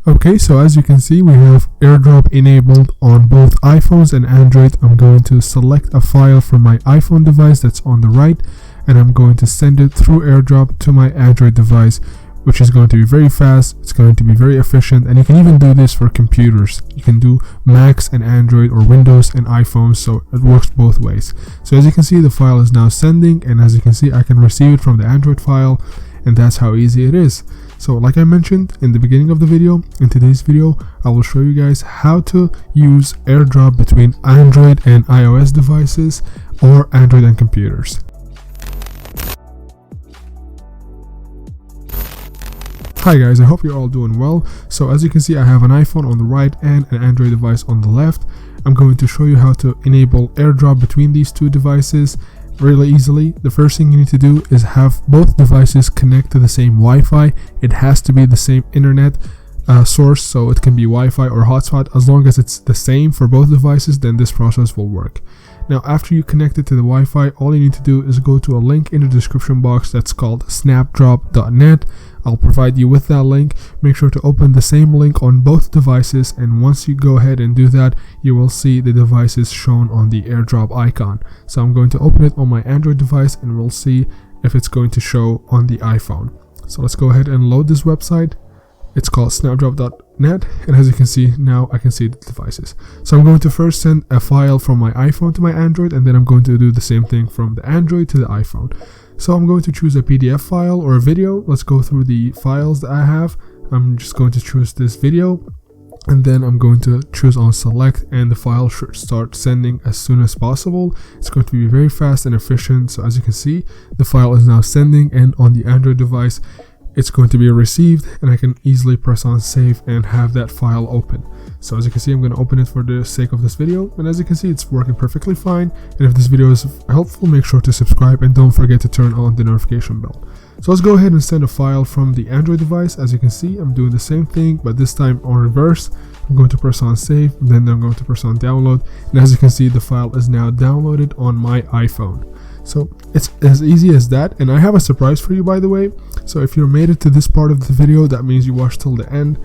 Okay, so as you can see, we have AirDrop enabled on both iPhones and Android. I'm going to select a file from my iPhone device that's on the right, and I'm going to send it through AirDrop to my Android device, which is going to be very fast. It's going to be very efficient, and you can even do this for computers. You can do Macs and Android, or Windows and iPhones, so it works both ways. So as you can see, the file is now sending, and as you can see, I can receive it from the Android file, and that's how easy it is. So like I mentioned in the beginning of the video, in today's video I will show you guys how to use AirDrop between Android and iOS devices, or Android and computers. Hi guys, I hope you're all doing well. So as you can see, I have an iPhone on the right and an Android device on the left. I'm going to show you how to enable AirDrop between these two devices really easily. The first thing you need to do is have both devices connect to the same Wi-Fi. It has to be the same internet source, so it can be Wi-Fi or hotspot. As long as it's the same for both devices, then this process will work. Now after you connect it to the Wi-Fi, all you need to do is go to a link in the description box that's called snapdrop.net. I'll provide you with that link. Make sure to open the same link on both devices, and once you go ahead and do that, you will see the devices shown on the AirDrop icon. So I'm going to open it on my Android device, and we'll see if it's going to show on the iPhone. So let's go ahead and load this website. It's called snapdrop.net, and as you can see, now I can see the devices. So I'm going to first send a file from my iPhone to my Android, and then I'm going to do the same thing from the Android to the iPhone. So I'm going to choose a PDF file or a video. Let's go through the files that I have. I'm just going to choose this video, and then I'm going to choose on select, and the file should start sending as soon as possible. It's going to be very fast and efficient. So as you can see, the file is now sending, and on the Android device it's going to be received, and I can easily press on save and have that file open. So as you can see, I'm going to open it for the sake of this video, and as you can see, it's working perfectly fine. And if this video is helpful, make sure to subscribe and don't forget to turn on the notification bell. So let's go ahead and send a file from the Android device. As you can see, I'm doing the same thing, but this time on reverse. I'm going to press on save, then I'm going to press on download, and as you can see, the file is now downloaded on my iPhone. So it's as easy as that. And I have a surprise for you, by the way. So if you made it to this part of the video, that means you watched till the end,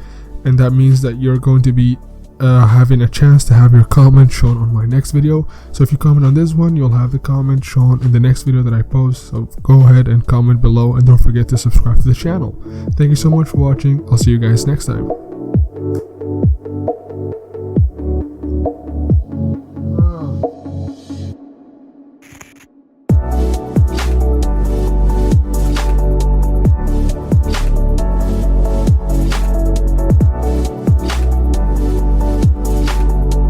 and that means that you're going to be having a chance to have your comment shown on my next video. So if you comment on this one, you'll have the comment shown in the next video that I post. So go ahead and comment below, and don't forget to subscribe to the channel. Thank you so much for watching. I'll see you guys next time.